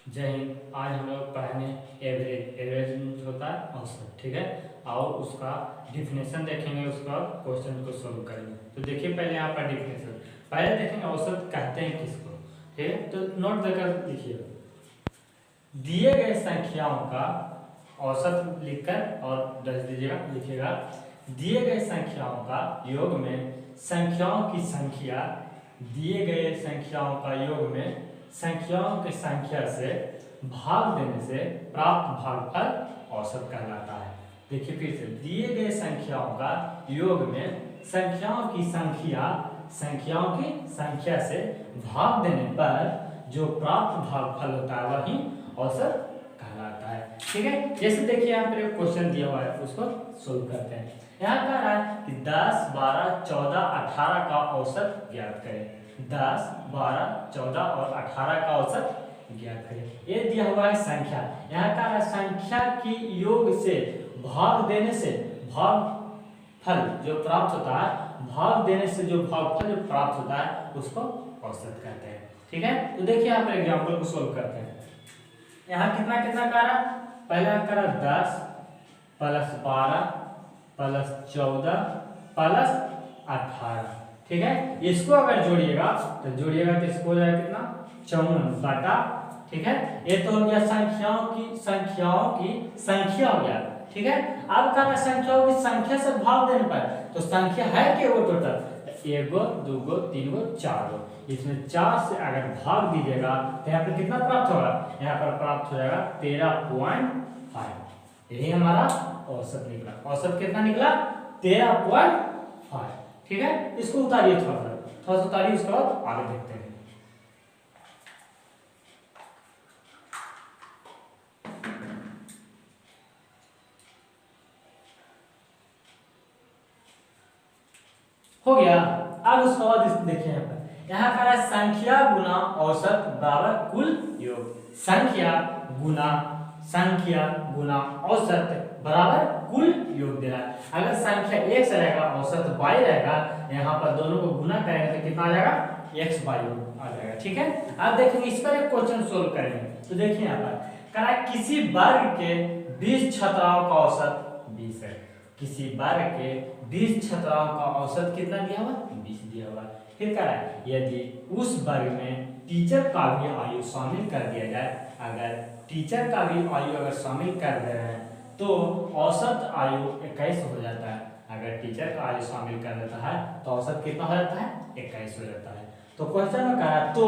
जय हिंद। आज हम लोग पढ़ाने एवरेज। एवरेज मीन्स होता है औसत, ठीक है। और उसका डिफिनेशन देखेंगे, उसका क्वेश्चन को सोल्व करेंगे। तो देखिए पहले यहाँ पर डिफिनेशन, पहले देखेंगे औसत कहते हैं किसको, ठीक है। तो नोट देकर लिखिएगा, दिए गए संख्याओं का औसत लिखकर और दर्ज दीजिएगा, लिखिएगा दिए गए संख्याओं का योग में संख्याओं की संख्या, दिए गए संख्याओं का योग में संख्याओं की संख्या से भाग देने से प्राप्त भागफल औसत कहलाता है। देखिए फिर से, दिए गए संख्याओं का योग में संख्याओं की संख्या, संख्याओं की संख्या से भाग देने पर जो प्राप्त भागफल होता है वही औसत कहलाता है, ठीक है। जैसे देखिए यहाँ पर एक क्वेश्चन दिया हुआ है, उसको सोल्व करते हैं। यहाँ कह रहा है कि 10, 12, 14, 18 का औसत ज्ञात करें। 10, 12, 14 और 18 का औसत ज्ञात करें। ये दिया हुआ है संख्या। यहाँ कह रहा है संख्या की योग से भाग देने से भागफल जो प्राप्त होता है, भाग देने से जो भागफल जो प्राप्त होता है उसको औसत कहते हैं, ठीक है। तो देखिए यहाँ पर एग्जाम्पल को सोल्व करते हैं। यहाँ कितना कितना कह रहा है, पहला कह रहा 10 + 12 + 14 + 18, ठीक है। इसको अगर जोड़िएगा तो जोड़िएगा तो इसको हो जाएगा कितना, 54 बटा, ठीक है। ये तो हो गया संख्याओं की संख्या हो गया, ठीक है। अब कह रहा संख्याओं की संख्या से भाग देने पर, तो संख्या है क्या वो टोटल, 1 गो 2 गो 3 गो 4 गो, इसमें 4 से अगर भाग दीजिएगा तो यहाँ पर कितना प्राप्त होगा, यहाँ पर प्राप्त हो जाएगा 13.5। यही हमारा औसत निकला। औसत कितना निकला, 13.5, ठीक है। इसको उतारिए, थोड़ा सा उतारिए, उसके बाद आगे देखते हैं। हो गया। अब उसके बाद देखिए यहाँ पर संख्या गुना औसत बराबर कुल योग। संख्या गुना औसत बराबर कुल योग दे रहा है। अगर संख्या x रहेगा, औसत y रहेगा, यहाँ पर दोनों को गुना करेंगे तो कितना आ जाएगा, x y आ जाएगा, ठीक है। अब देखेंगे इस पर एक क्वेश्चन सोल्व करेंगे। तो देखिए यहाँ पर कहा किसी वर्ग के 20 छात्राओं का औसत 20 है। किसी वर्ग के 20 छात्राओं का औसत कितना दिया हुआ, 20 दिया हुआ। फिर कह रहा है यदि उस वर्ग में टीचर का भी आयु शामिल कर दिया जाए, अगर टीचर का भी आयु अगर शामिल कर दे रहे हैं तो औसत आयु 21 हो जाता है। अगर टीचर का आयु शामिल कर देता है तो औसत कितना हो जाता है, 21 हो जाता है। तो क्वेश्चन में कहा है तो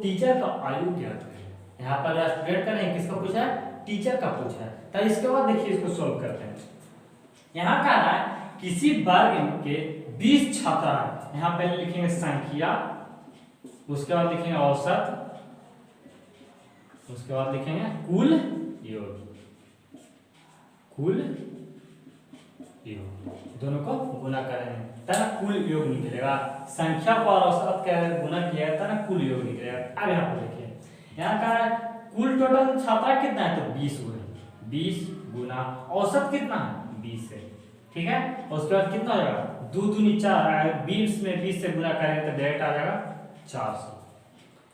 टीचर का आयु ज्ञात करें। यहाँ पर स्टूडेंट का नहीं, किसका पूछा है, टीचर का पूछा है। तो इसके बाद देखिए इसको सोल्व करते हैं। यहाँ कह रहा है किसी वर्ग के 20 छात्र हैं, यहाँ पहले लिखेंगे संख्या, उसके बाद लिखेंगे औसत, उसके बाद लिखेंगे कुल योग। दोनों को गुना करेंगे तब कुल योग निकलेगा। संख्या को और औसत का गुना किया जाता है ना, कुल योग निकलेगा। अब यहाँ पर देखिए, यहाँ का कुल टोटल छात्र कितना है, तो 20 हुए। 20 गुना औसत कितना है, 20 है, ठीक है। उसके बाद कितना हो जाएगा, 2 दूनी 4, 20 में 20 से गुना करेंगे तो डायरेक्ट आ जाएगा 400।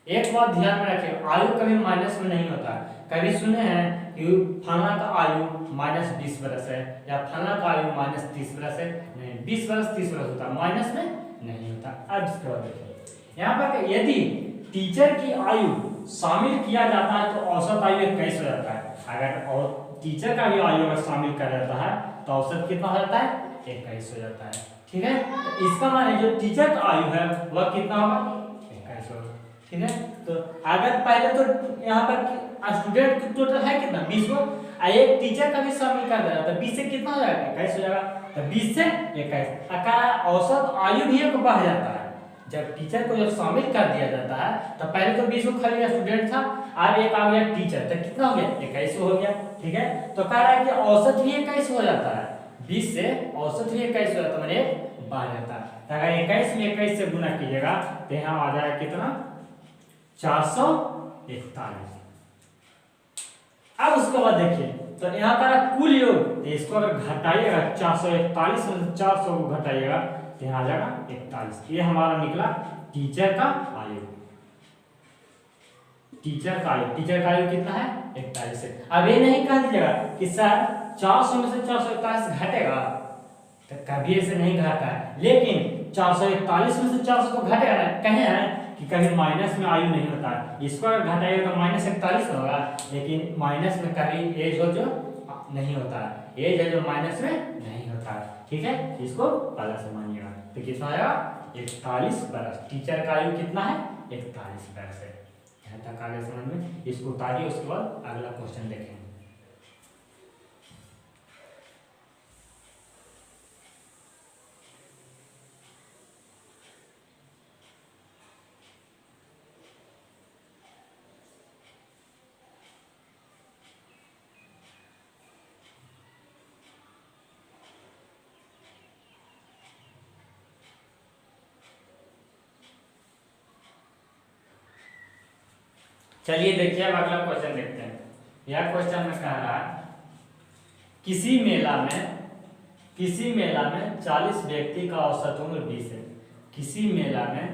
एक बात ध्यान में रखें, आयु कभी माइनस में नहीं होता। कभी सुने हैं कि फलाना का आयु -20 वर्ष है या फलाना का आयु -30 वर्ष है, नहीं, 20 वर्ष 30 वर्ष होता है, माइनस में नहीं होता। अब इसके बाद देखिए यहाँ पर यदि टीचर की आयु शामिल किया जाता है तो औसत आयु 21 हो जाता है। अगर और टीचर का भी आयु अगर शामिल कर जाता है तो औसत कितना हो जाता है, 21 हो जाता है, ठीक है। तो इसका माने जो टीचर का आयु है वह कितना होगा, 21 होगा, ठीक है। तो अगर पहले तो यहाँ पर स्टूडेंट टोटल है कितना, 20 को, एक टीचर का भी शामिल कर दिया तो 20 से कितना हो जाएगा, 21 हो जाएगा। तो 20 से 21 अगर औसत आयु भी एक बढ़ जाता है। जब टीचर को जब शामिल कर दिया जाता है तो पहले तो 20 को खाली स्टूडेंट था, अब एक आ गया टीचर, तो कितना हो गया, 21 हो गया, ठीक है। तो कह रहा है कि औसत भी 21 हो जाता है, 20 से औसत भी 21 हो जाता है, मैंने बढ़ जाता है। तो अगर 21 में 21 से गुना कीजिएगा तो यहाँ आ जाएगा कितना, 441। अब उसके बाद देखिए तो यहाँ का कुल योग, तो इसको अगर घटाइएगा 441 में से 400 को घटाइएगा तो यहाँ आ जाएगा 41। ये हमारा निकला टीचर का आयु। टीचर का आयु कितना है 41 है। अब ये नहीं कह दीजिएगा कि सर 400 में से 441 घटेगा, तो कभी ऐसे नहीं घटा है, लेकिन 441 में से 400 को घटेगा ना, कहे हैं कि कभी माइनस में आयु नहीं होता है, इसको अगर घटाइएगा तो -41 होगा, लेकिन माइनस में कभी एज हो जो नहीं होता है, एज है जो माइनस में नहीं होता है, ठीक है, इसको पहले से मानिएगा। तो कितना आएगा 41 बरस। टीचर का आयु कितना है 41 बरस है। यहाँ तक आगे समझ में, इसको उतारिए, उसके बाद अगला क्वेश्चन देखेंगे। चलिए देखिए अब अगला क्वेश्चन देखते हैं। यह क्वेश्चन में कह रहा है किसी मेला में 40 व्यक्ति का औसत उम्र 20 है। किसी मेला में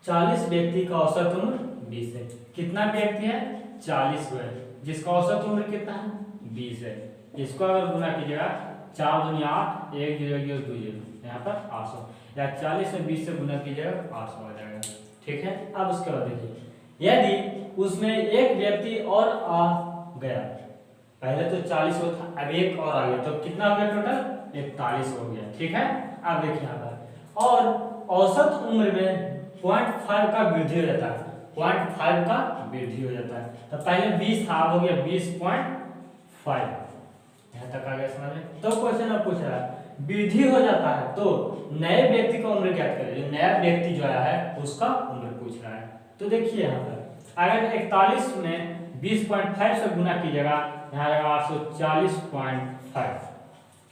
40 व्यक्ति का औसत उम्र 20 है। कितना व्यक्ति है 40 है, जिसका औसत उम्र कितना है 20 है। इसको अगर गुना कीजिएगा 4 दूनी 8, 1 0 2 0, यहाँ पर 800, या 40 में 20 से गुना कीजिएगा 800 आ जाएगा, ठीक है। अब उसके बाद देखिए यदि उसमें एक व्यक्ति और आ गया, पहले तो 40 था, अब एक और आ गया, तो कितना हो गया टोटल 41 हो गया, ठीक है। अब देखिए यहाँ पर, और औसत उम्र में 0.5 का वृद्धि हो जाता है, 0.5 का वृद्धि हो जाता है। तो पहले 20 था, अब हो गया 20.5। यहाँ तक आ गया समझ में। तो क्वेश्चन अब पूछ रहा है वृद्धि हो जाता है तो नए व्यक्ति का उम्र ज्ञात करें। जो नया व्यक्ति जो आया है उसका उम्र पूछ रहा है। तो देखिए यहाँ पर अगर 41 में 20.5 से गुना कीजिएगा, यहाँ आएगा 840.5।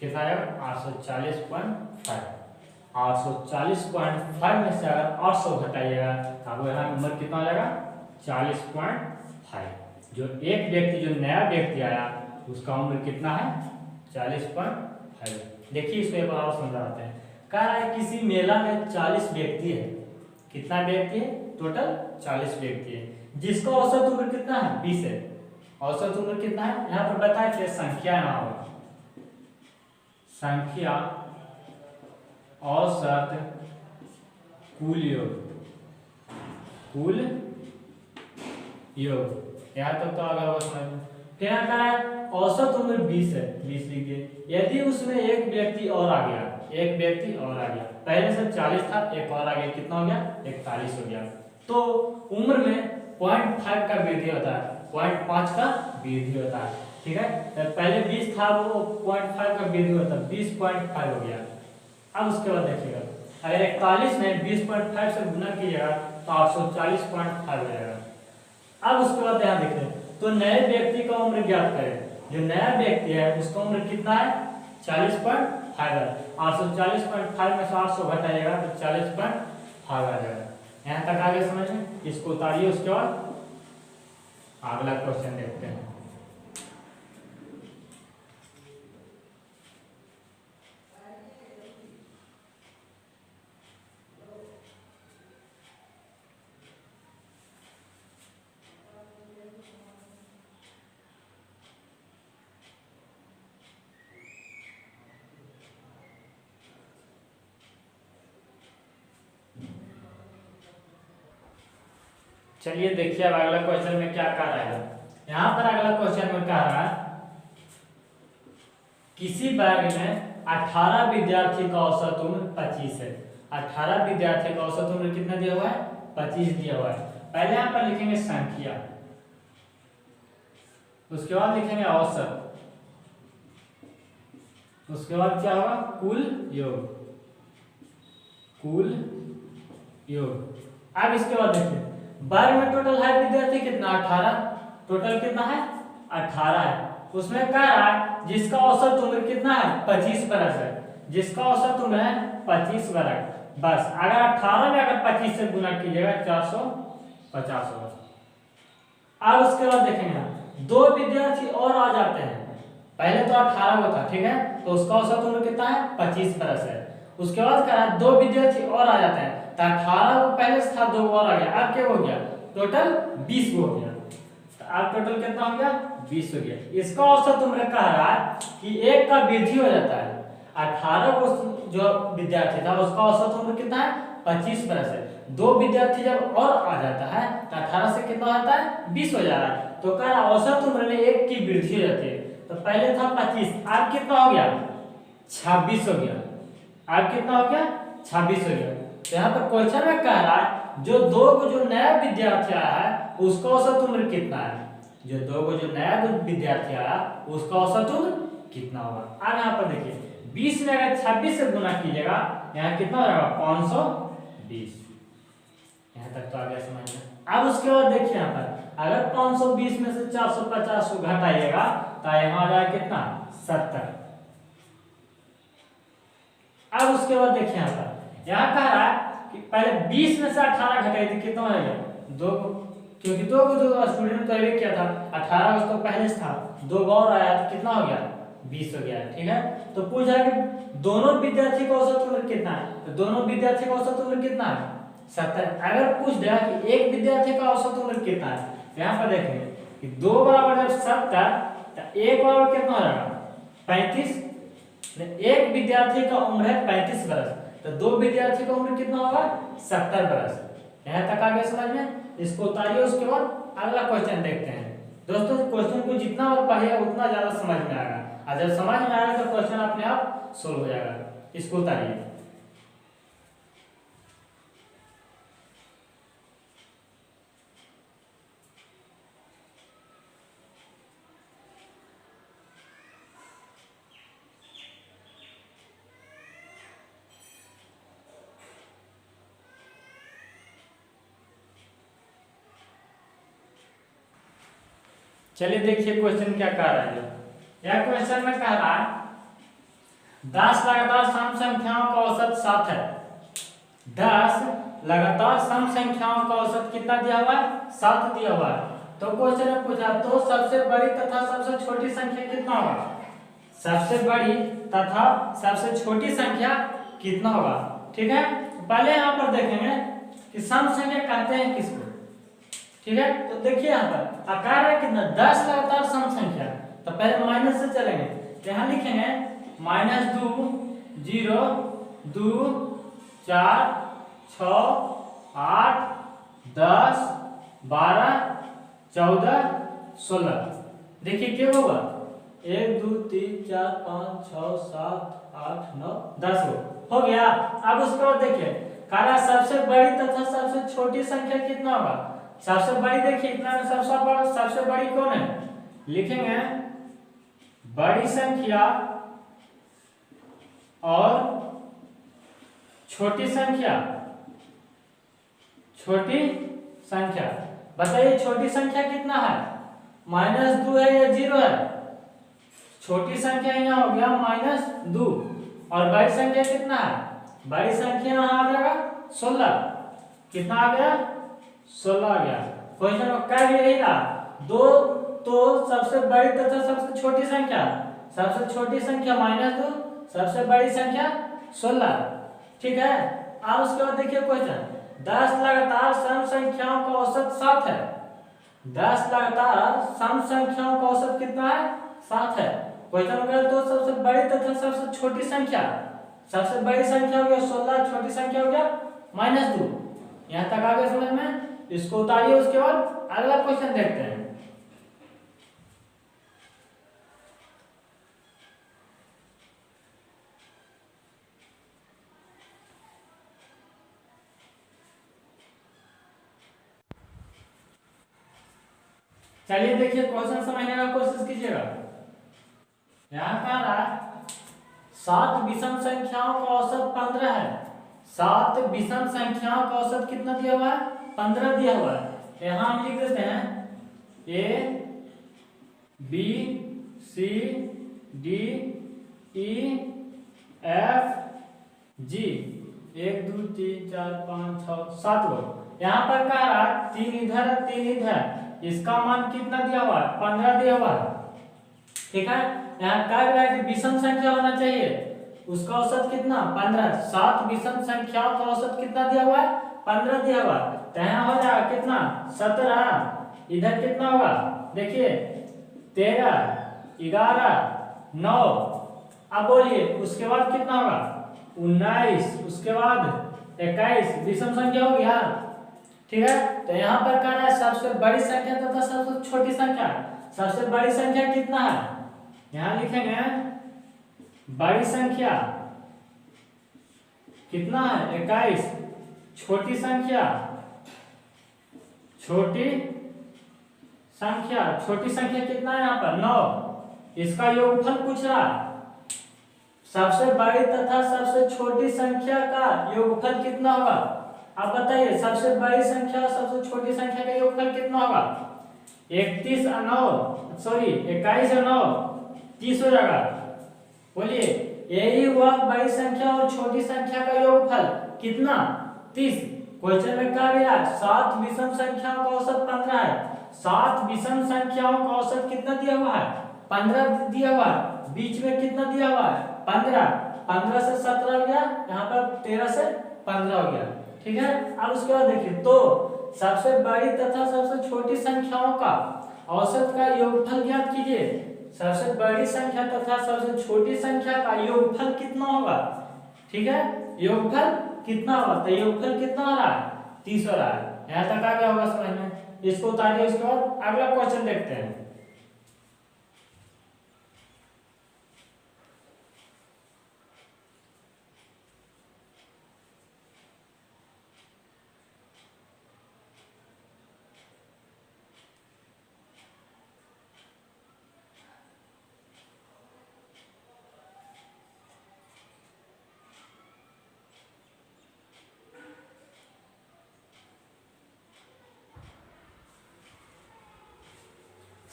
कितना आएगा 840.5। 840.5 में से अगर 800 घटाइएगा तो यहाँ उम्र कितना हो जाएगा 40.5। जो एक व्यक्ति, जो नया व्यक्ति आया उसका उम्र कितना है 40.5। देखिए इसको एक बार और समझाते हैं। कह रहा है किसी मेला में 40 व्यक्ति है। कितना व्यक्ति है टोटल 40 व्यक्ति है, जिसका औसत उम्र कितना है 20 है। औसत उम्र कितना है यहाँ पर बताइए, संख्या ना हो, संख्या औसत कुल योग, कुल योग, यहाँ तक तो आगे होगा समझ में। फिर यहाँ कह रहा है औसत उम्र 20 है, 20 लिखिए। यदि उसमें एक व्यक्ति और आ गया, एक व्यक्ति और आ गया, पहले से 40 था, एक और आ गया, कितना हो गया 41 हो गया, तो उम्र में 0.5 का वृद्धि होता है, 0.5 का वृद्धि होता है, ठीक है। तो पहले 20 था, वो 0.5 का वृद्धि होता है, 20.5 हो गया। अब उसके बाद देखिएगा अगर 41 में 20.5 से गुना कीजिएगा तो 840.5 हो जाएगा। अब उसके बाद यहाँ देखिए तो नए व्यक्ति का उम्र ज्ञात करें। जो नया व्यक्ति है उसका उम्र कितना है 40.5 है। 840.5 में से 800 घटाइएगा तो 40.5 आ जाएगा। यहाँ तक आगे समझ में, इसको उतारिए, उसके बाद अगला क्वेश्चन देखते हैं। चलिए देखिए अब अगला क्वेश्चन में क्या कह रहा है। यहाँ पर अगला क्वेश्चन में कह रहा है किसी वर्ग में 18 विद्यार्थी का औसत उम्र 25 है। 18 विद्यार्थी का औसत उम्र कितना दिया हुआ है 25 दिया हुआ है। पहले यहाँ पर लिखेंगे संख्या, उसके बाद लिखेंगे औसत, उसके बाद क्या होगा कुल योग, कुल योग। अब इसके बाद देखिए वर्ग में टोटल है विद्यार्थी कितना 18, टोटल कितना है 18 है। उसमें कह रहा है जिसका औसत उम्र कितना है 25 बरस है, जिसका औसत उम्र है 25 बरस। बस अगर 18 में अगर 25 से गुना कीजिएगा 450 होगा। अब उसके बाद देखेंगे दो विद्यार्थी और आ जाते हैं, पहले तो 18 को था, ठीक है, तो उसका औसत उम्र कितना है 25 बरस है। उसके बाद कह रहा है दो विद्यार्थी और आ जाते हैं, तो 18 को पहले से था, दो और आ गया, अब क्या हो गया टोटल 20 हो गया, तो अब टोटल कितना हो गया 20 हो गया। इसका औसत उम्र कह रहा है कि एक का वृद्धि हो जाता है, 18 को जो विद्यार्थी था उसका औसत उम्र कितना है 25 बरस है, दो विद्यार्थी जब और आ जाता है तो 18 से कितना होता है 20 हो जा रहा है, तो कह रहा औसत उम्र में एक की वृद्धि हो जाती है। तो पहले था 25, अब कितना हो गया 26 हो गया, अब कितना हो गया 26 हो गया। तो यहाँ पर क्वेश्चन में कह रहा है जो दो को जो नया विद्यार्थी आया है उसका औसत उम्र कितना है, जो दो को जो नया विद्यार्थी आया उसका औसत उम्र कितना होगा। अब यहाँ पर देखिए 20 में अगर 26 से गुना कीजिएगा यहाँ कितना हो जाएगा 520, यहाँ तक तो आ गया समझ में। अब उसके बाद देखिए यहाँ पर अगर 520 में से 450 को घटाइएगा तो यहाँ आ जाएगा कितना 70। अब उसके बाद देखिए यहाँ पर यहाँ कह रहा है कि पहले 20 में से 18 घटाइए तो कितना हो जाएगा दो, क्योंकि दो को जो स्टूडेंट पहले किया था 18 उसको पहले से था, दो और आया तो कितना हो गया 20 हो गया, ठीक है। तो पूछा कि दोनों विद्यार्थी का औसत उम्र कितना है, तो दोनों विद्यार्थी का औसत उम्र कितना है 70। अगर पूछ दिया कि एक विद्यार्थी का औसत उम्र कितना है, तो यहाँ पर देखेंगे कि 2 बराबर जब 70 तो 1 बराबर कितना हो जाएगा 35, एक विद्यार्थी का उम्र है 35 बरस, तो दो विद्यार्थी का उम्र कितना होगा 70 बरस। यहाँ तक आ गया समझ में, इसको उतारिए, उसके बाद अगला क्वेश्चन देखते हैं। दोस्तों क्वेश्चन को जितना और पढ़िएगा उतना ज्यादा समझ में आएगा, और जब समझ में आएगा तो क्वेश्चन अपने आप सोल्व हो जाएगा। इसको उतारिए। चलिए देखिए क्वेश्चन क्या कह रहा है। यह क्वेश्चन में कह रहा है 10 लगातार सम संख्याओं का औसत 7 है, 10 लगातार सम संख्याओं का औसत कितना दिया हुआ है 7 दिया हुआ है। तो क्वेश्चन में पूछा तो सबसे बड़ी तथा सबसे छोटी संख्या कितना होगा, सबसे बड़ी तथा सबसे छोटी संख्या कितना होगा, ठीक है। पहले यहाँ पर देखेंगे कि सम संख्या कहते हैं किसको, ठीक है। तो देखिए यहाँ पर आकार है कितना 10 लगातार सम संख्या, तो पहले माइनस से चलेंगे, तो यहाँ लिखेंगे -2 0 2 4 6 8 10 12 14 16। देखिए क्या होगा 1 2 3 4 5 6 7 8 9 10 हो गया। अब उसके बाद देखिए कहा सबसे बड़ी तथा सबसे छोटी संख्या कितना होगा, सबसे बड़ी देखिए इतना में सबसे बड़ी कौन है, लिखेंगे बड़ी संख्या और छोटी संख्या, छोटी संख्या बताइए छोटी संख्या कितना है -2 है या 0 है, छोटी संख्या यहाँ हो गया -2 और बड़ी संख्या कितना है, बड़ी संख्या यहाँ आ जाएगा 16, कितना आ गया 16 आ गया। क्वेश्चन में क्या भी यही रहा दो, तो सबसे बड़ी तथा सबसे छोटी संख्या, सबसे छोटी संख्या -2 सबसे बड़ी संख्या 16, ठीक है। अब उसके बाद देखिए क्वेश्चन 10 लगातार सम संख्याओं का औसत 7 है, 10 लगातार सम संख्याओं का औसत कितना है 7 है। क्वेश्चन में तो सबसे बड़ी तथा सबसे छोटी संख्या, सबसे बड़ी संख्या हो गया 16, छोटी संख्या हो गया -2। यहाँ तक आ गया समझ में, इसको उतारिए, उसके बाद अगला क्वेश्चन देखते हैं। चलिए देखिए क्वेश्चन समझने का कोशिश कीजिएगा। यहाँ कह रहा है 7 विषम संख्याओं का औसत 15 है, 7 विषम संख्याओं का औसत कितना दिया हुआ है 15 दिया हुआ है। यहाँ हम लिख देते हैं A B C D E F G 1 2 3 4 5 6 7 गो। यहाँ पर कह रहा 3 इधर 3 इधर, इसका मान कितना दिया हुआ है, 15 दिया हुआ है। ठीक है, यहाँ क्या दिया है कि विषम संख्या होना चाहिए, उसका औसत कितना 15। 7 विषम संख्याओं का औसत कितना दिया हुआ है, 15 दिया हुआ है। तो यहाँ हो जाएगा कितना 17, इधर कितना होगा देखिए 13, 11, 9। अब बोलिए उसके बाद कितना होगा 19, उसके बाद 21, विषम संख्या हो गया। ठीक है, तो यहाँ पर कह रहा है सबसे बड़ी संख्या तथा सबसे छोटी संख्या। सबसे बड़ी संख्या कितना है, यहाँ लिखेंगे बड़ी संख्या कितना है 21, छोटी संख्या छोटी संख्या कितना है यहाँ पर 9, इसका योगफल पूछ रहा है। सबसे बड़ी तथा सबसे छोटी संख्या का योगफल कितना होगा, आप बताइए सबसे बड़ी संख्या और सबसे छोटी संख्या का योगफल कितना होगा। 21 और 9 सॉरी 21 और 9 30 हो जाएगा। बोलिए यही हुआ बड़ी संख्या और छोटी संख्या का योगफल कितना 30। क्वेश्चन में क्या दिया 7 विषम संख्याओं का औसत 15 है। 7 विषम संख्याओं का औसत कितना दिया हुआ है 15 दिया हुआ है, बीच में कितना दिया हुआ है 15। 15 से 17 हो गया, यहाँ पर 13 से 15 हो गया। ठीक है, अब उसके बाद देखिए तो सबसे बड़ी तथा सबसे छोटी संख्याओं का औसत का योगफल ज्ञात कीजिए। सबसे बड़ी संख्या तथा सबसे छोटी संख्या का योगफल कितना होगा। ठीक है, योगफल कितना होगा, तो योगफल कितना हो रहा है 30 हो रहा है। यहाँ तक आ गया होगा समझ में, इसको उतारिए। उसके बाद अगला क्वेश्चन देखते हैं।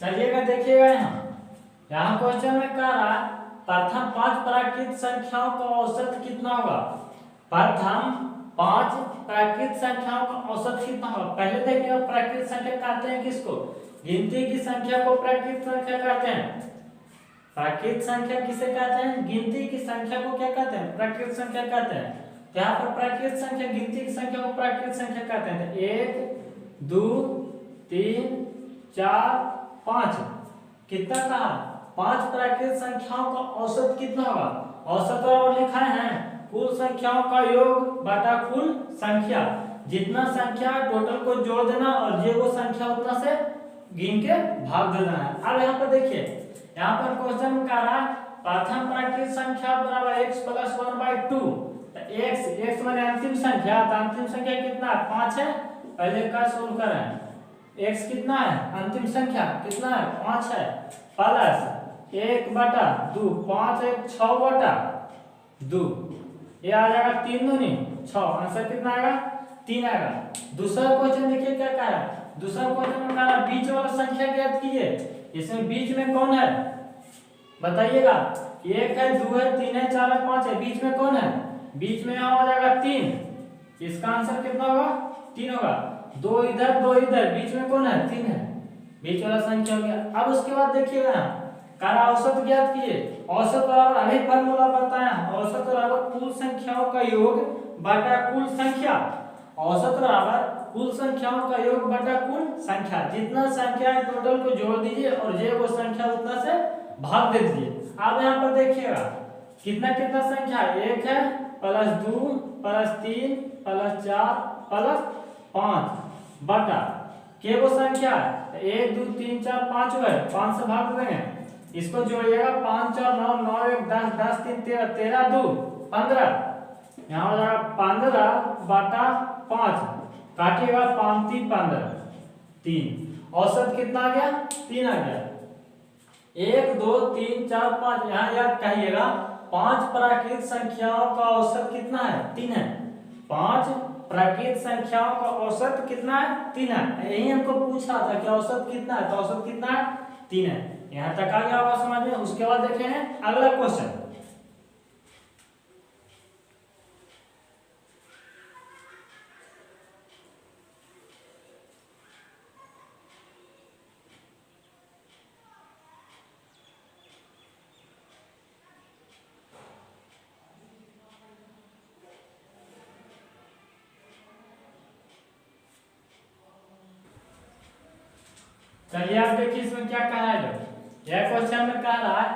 चलिएगा देखिएगा यहाँ क्वेश्चन में कह रहा है प्रथम 5 प्राकृत संख्याओं का औसत कितना होगा। प्रथम 5 प्राकृत संख्याओं का औसत कितना होगा। पहले देखिएगा प्राकृत संख्या कहते हैं किसको, गिनती की संख्या को प्राकृत संख्या कहते हैं। प्राकृत संख्या किसे कहते हैं, गिनती की संख्या को क्या कहते हैं, प्राकृत संख्या कहते हैं। तो यहाँ पर प्राकृत संख्या गिनती की संख्या को प्राकृत संख्या कहते हैं। 1 2 3 4 5 कितना कहा 5 प्राकृत संख्याओं का औसत कितना होगा। औसत और लिखा है कुल संख्याओं का योग बटा कुल संख्या, जितना संख्या टोटल को जोड़ देना और जो वो संख्या उतना से गिन के भाग दे देना है। अब यहाँ पर देखिए यहाँ पर क्वेश्चन में कह रहा है प्रथम प्राकृत संख्या बराबर x + 1/2। तो x माने अंतिम संख्या, तो अंतिम संख्या कितना है 5 है। पहले का सोल्व करें, x कितना है अंतिम संख्या कितना है 5 है, प्लस 1/2 5 1 6/2 ये आ जाएगा 3 दूनी 6। आंसर कितना आएगा 3 आएगा। दूसरा क्वेश्चन देखिए क्या कह रहा है। दूसरा क्वेश्चन में कह रहा है बीच वाला संख्या ज्ञात कीजिए। इसमें बीच में कौन है बताइएगा, 1 है 2 है 3 है 4 है 5 है, बीच में कौन है, बीच में यहाँ हो जाएगा 3। इसका आंसर कितना होगा 3 होगा। 2 इधर 2 इधर, बीच में कौन है 3 है, बीच वाला संख्या हो गया। अब उसके बाद देखिएगा कारण औसत ज्ञात कीजिए। औसत बराबर अभी फार्मूला बताया, औसत बराबर कुल संख्याओं का योग बटा कुल संख्या। औसत बराबर कुल संख्याओं का योग बटा कुल संख्या, जितना संख्या है टोटल को जोड़ दीजिए और जो वो संख्या उतना से भाग दे दीजिए। अब यहाँ पर देखिएगा कितना कितना संख्या 1 है प्लस 2 प्लस 3 प्लस 4 प्लस 5 बटा के वो संख्या 1 2 3 4 5 है, 5 से भाग देंगे। इसको जोड़िएगा 5 4 9 9 1 10 10 3 13 13 2 15। यहाँ हो जाएगा 15 बटा 5, काटिएगा 5 3 15 3। औसत कितना आ गया 3 आ गया। 1 2 3 4 5 यहाँ याद कहिएगा 5 प्राकृत संख्याओं का औसत कितना है 3 है। 5 प्राकृत संख्याओं का औसत कितना है 3 है। यही हमको पूछा था कि औसत कितना है, तो औसत कितना है 3 है। यहाँ तक आ गया होगा समझ में। उसके बाद देखेंगे अगला क्वेश्चन। चलिए आप देखिए इसमें क्या कहा है। यह क्वेश्चन में कह रहा है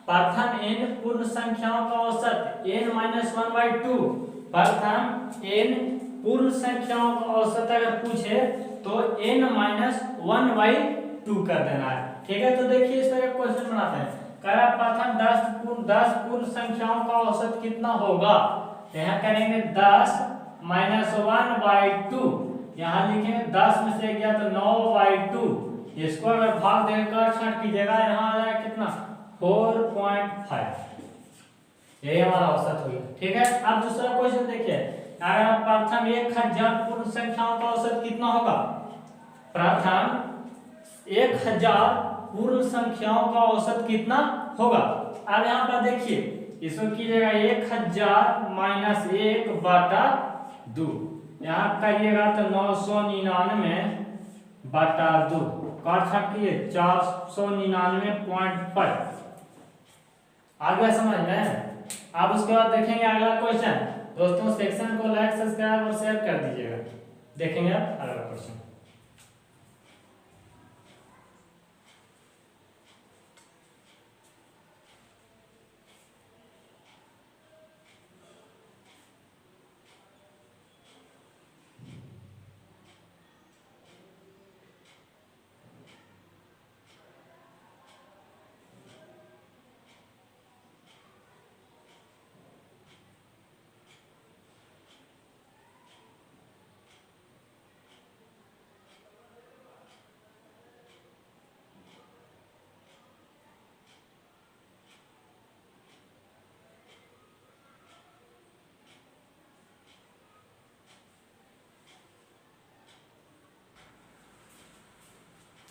प्रथम n पूर्ण संख्याओं का औसत n-1/2। प्रथम n पूर्ण संख्याओं का औसत अगर पूछे तो n-1/2 कर देना है। ठीक है, तो देखिए इस तरह क्वेश्चन बनाते हैं। कह रहा प्रथम 10 पूर्ण संख्याओं का औसत कितना होगा। तो यहाँ करेंगे 10 - 1/2। यहाँ लिखेंगे 10 में से गया तो 9/2। इसको अगर भाग देकर छठ कीजिएगा, यहाँ आ जाएगा कितना 4.5। यही हमारा औसत हो गया। ठीक है, अब दूसरा क्वेश्चन देखिए। अगर आप प्रथम 1000 पूर्ण संख्याओं का औसत कितना होगा। प्रथम 1000 पूर्ण संख्याओं का औसत कितना होगा। अब यहाँ पर देखिए इसको कीजिएगा 1000 - 1/2। यहाँ करिएगा तो 999/2 काट छाटिए 499.5। आगे समझ में। अब उसके बाद देखेंगे अगला क्वेश्चन। दोस्तों सेक्शन को लाइक सब्सक्राइब और शेयर कर दीजिएगा। देखेंगे अब अगला क्वेश्चन।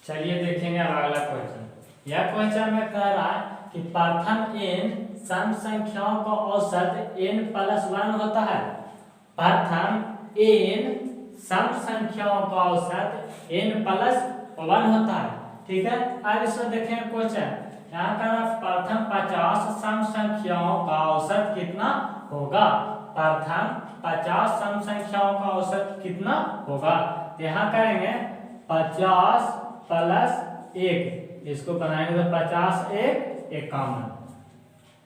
चलिए देखेंगे अब अगला क्वेश्चन। यह क्वेश्चन में कह रहा है कि प्रथम n सम संख्याओं का औसत n+1 होता है। प्रथम n सम संख्याओं का औसत n+1 होता है। ठीक है, अब इसमें देखेंगे क्वेश्चन। यहाँ कह रहा प्रथम 50 सम संख्याओं का औसत कितना होगा। प्रथम 50 सम संख्याओं का औसत कितना होगा। तो यहाँ करेंगे 50 + 1, इसको बनाएंगे तो 50 × 1 = 51।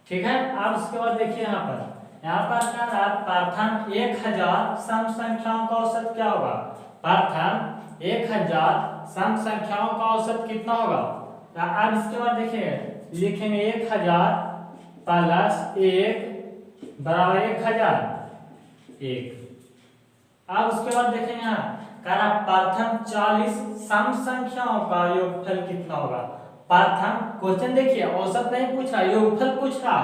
ठीक है, अब उसके बाद देखिए यहाँ पर क्या रहा प्रथम 1000 सम संख्याओं का औसत क्या होगा। प्रथम 1000 सम संख्याओं का औसत कितना होगा। अब इसके बाद देखिए लिखेंगे 1000 + 1 = 1001। अब उसके बाद देखेंगे यहाँ प्रथम 40 सम संख्याओं का योगफल कितना होगा। प्रथम क्वेश्चन देखिए औसत नहीं पूछा, योगफल पूछ रहा।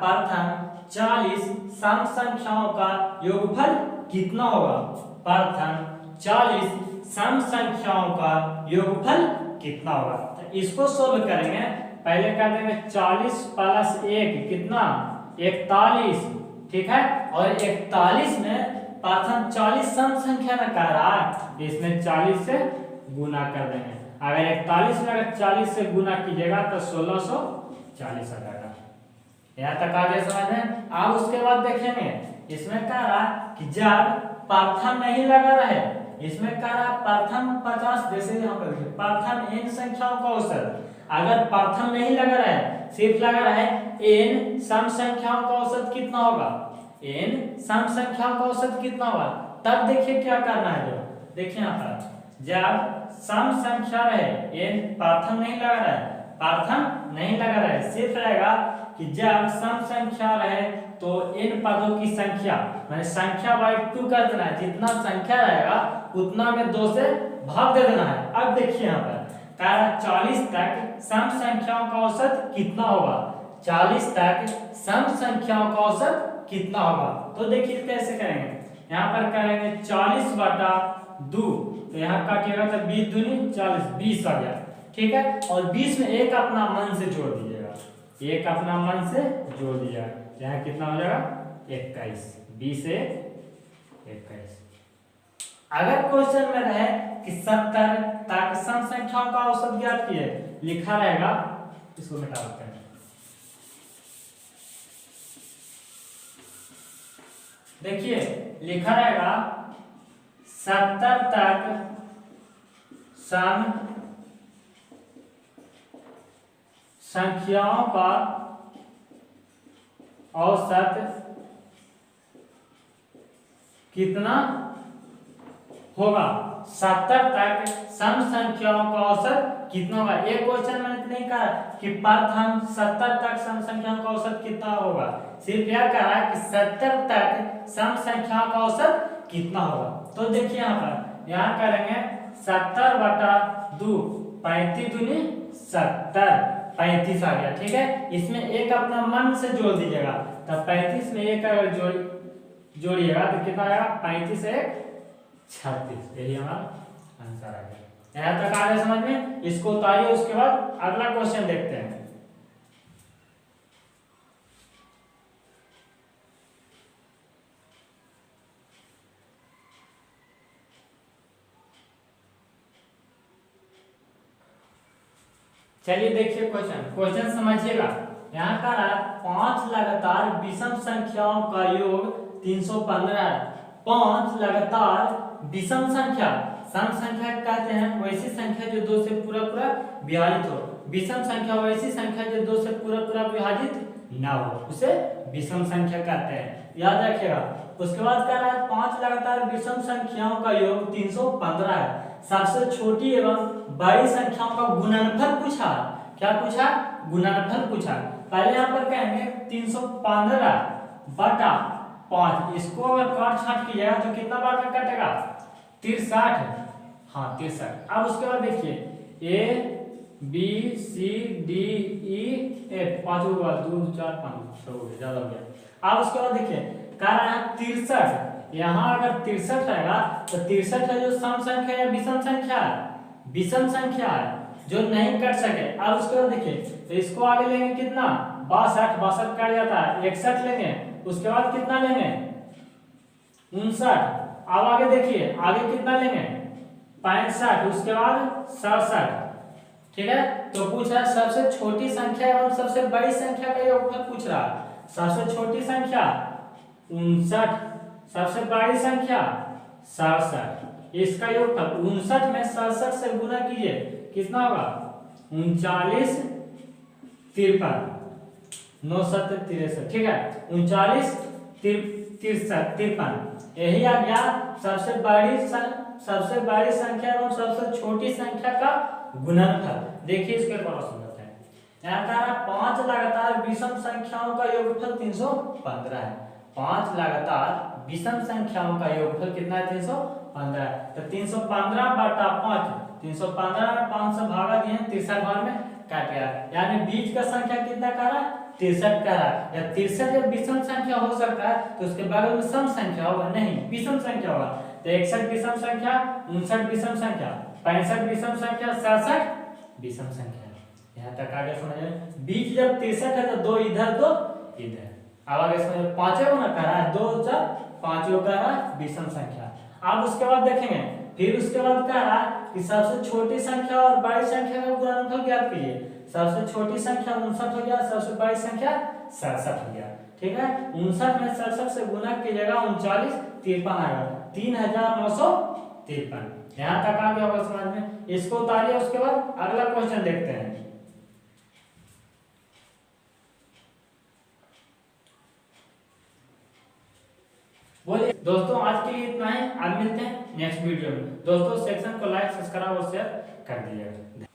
प्रथम 40 सम संख्याओं का योगफल कितना होगा। प्रथम 40 सम संख्याओं का योगफल कितना होगा। तो इसको सोल्व करेंगे। पहले कर देंगे 40 + 1 कितना 41। ठीक है, और 41 में प्रथम 40 सम संख्या में कह रहा है, इसमें 40 से गुना कर देंगे। अगर 41 में अगर 40 से गुना कीजिएगा तो 1640 आ जाएगा। यहाँ तक आ गया समझ में। अब उसके बाद देखेंगे इसमें कह रहा कि जब प्रथम नहीं लगा रहे, इसमें कह रहा प्रथम 50, जैसे यहाँ पर प्रथम n संख्याओं का औसत, अगर प्रथम नहीं लगा रहा है सिर्फ लगा रहा है n सम संख्याओं का औसत कितना होगा। n सम संख्याओं का औसत कितना होगा। तब देखिए क्या करना है। जो देखिए यहाँ पर जब सम संख्या रहे n प्रथम नहीं लगा रहा है, प्रथम नहीं लगा रहा है, सिर्फ रहेगा कि जब सम संख्या रहे तो n पदों की संख्या माने संख्या /2 कर देना है। जितना संख्या रहेगा उतना में 2 से भाग दे देना है। अब देखिए यहाँ पर 40 तक सम संख्याओं का औसत कितना होगा। 40 तक सम संख्याओं का औसत कितना होगा। तो देखिए कैसे करेंगे। यहाँ पर करेंगे 40/2, तो यहाँ काटिएगा तो 20 दूनी 40, 20 आ गया। ठीक है, और 20 में एक अपना मन से जोड़ दीजिएगा, एक अपना मन से जोड़ दीजिएगा। यहाँ कितना हो जाएगा 21। 20 से 21। अगर क्वेश्चन में रहे कि 70 तक सम संख्याओं का औसत ज्ञात कीजिए, लिखा रहेगा, इसको मिटा देते हैं। देखिए लिखा रहेगा 70 तक सम संख्याओं का औसत कितना होगा। 70 तक सम संख्याओं का औसत कितना होगा। एक क्वेश्चन मैंने नहीं कहा कि प्रथम 70 तक सम संख्याओं का औसत कितना होगा, सिर्फ यह कहा कि 70 तक सम संख्याओं का औसत कितना होगा। तो देखिए यहाँ करेंगे 70/2, 35 दूनी 70, 35 आ गया। ठीक है, इसमें एक अपना मन से जोड़ दीजिएगा, तब 35 में एक अगर जोड़िएगा तो कितना आएगा, 35 से 36। यही हमारा आंसर आ गया। यहाँ तक आ गया समझ में। इसको उतारिए, उसके बाद अगला क्वेश्चन देखते हैं। चलिए देखिए क्वेश्चन समझिएगा। यहाँ का 5 लगातार विषम संख्याओं का योग 315 है। 5 लगातार विषम संख्या, सम संख्या कहते हैं वैसी संख्या जो 2 से पूरा विभाजित हो। विषम संख्या वैसी संख्या जो 2 से पूरा विभाजित ना हो, उसे विषम संख्या कहते हैं, याद रखिएगा। उसके बाद कह रहा है 5 लगातार विषम संख्याओं का योग 315 है। सबसे छोटी एवं बड़ी संख्याओं का गुणनफल पूछा। क्या पूछा, गुणनफल पूछा। पहले यहाँ पर कहेंगे 315/5, इसको अगर काट छाट कीजिएगा तो कितना बार में कटेगा, 63। हाँ 63। अब उसके बाद देखिए A B C D E F, 5 होगा, 2 4 5 6 हो गया, ज्यादा हो गया। अब उसके बाद देखिए कह रहा है 63। यहाँ अगर 63 रहेगा तो 63 है जो सम संख्या या विषम संख्या है, विषम संख्या है जो नहीं कट सके। अब उसके बाद देखिए तो इसको आगे लेंगे कितना, 62 कट जाता है, 61 लेंगे। उसके बाद कितना लेंगे, 59। अब आगे देखिए आगे कितना लेंगे, 65। उसके बाद 67। ठीक है, तो पूछ रहा है सबसे छोटी संख्या एवं सबसे बड़ी संख्या का योगफल पूछ रहा है। सबसे छोटी संख्या 59, सबसे बड़ी संख्या 67, इसका योगफल 59 में 67 से गुना कीजिए, कितना होगा, 39 53 9 7 63। ठीक है, 39 53, यही आ गया सबसे बड़ी संख्या एवं सबसे छोटी संख्या का गुणनफल। देखिए इसके द्वारा समझते हैं। यहाँ कह रहा 5 लगातार विषम संख्याओं का योगफल 315 है। 5 लगातार विषम संख्याओं का योगफल कितना है, 315 है। तो 315/5, 315 में 5 से भागा दिए, 63 बार में काट गया, यानी बीच का संख्या कितना कह रहा है, 63 कह रहा है। या 63 जब विषम संख्या हो सकता है तो उसके बगल में सम संख्या होगा, नहीं विषम संख्या होगा। तो 61 विषम संख्या, 59 विषम संख्या, 65 विषम संख्या, 67 विषम संख्या। यहाँ तक आगे समझिए। बीच जब 63 है तो 2 इधर 2 इधर। अब आगे समझिए, पांचों ना कह रहा है, 2 4 5 कह रहा है विषम संख्या। अब उसके बाद देखेंगे, फिर उसके बाद कह रहा है कि सबसे छोटी संख्या और बड़ी संख्या का गुणनफल ज्ञात कीजिए। सबसे छोटी संख्या 59 हो गया, सबसे बड़ी संख्या 67 हो गया। ठीक है, 59 में 67 से गुना कीजिएगा, 39 53 आएगा, 3953। यहाँ तक आ गया होगा समझ में। इसको उतारिए, उसके बाद अगला क्वेश्चन देखते हैं। बोलिए दोस्तों, आज के लिए इतना ही। आज मिलते हैं नेक्स्ट वीडियो में। दोस्तों सेक्शन को लाइक सब्सक्राइब और शेयर कर दीजिएगा।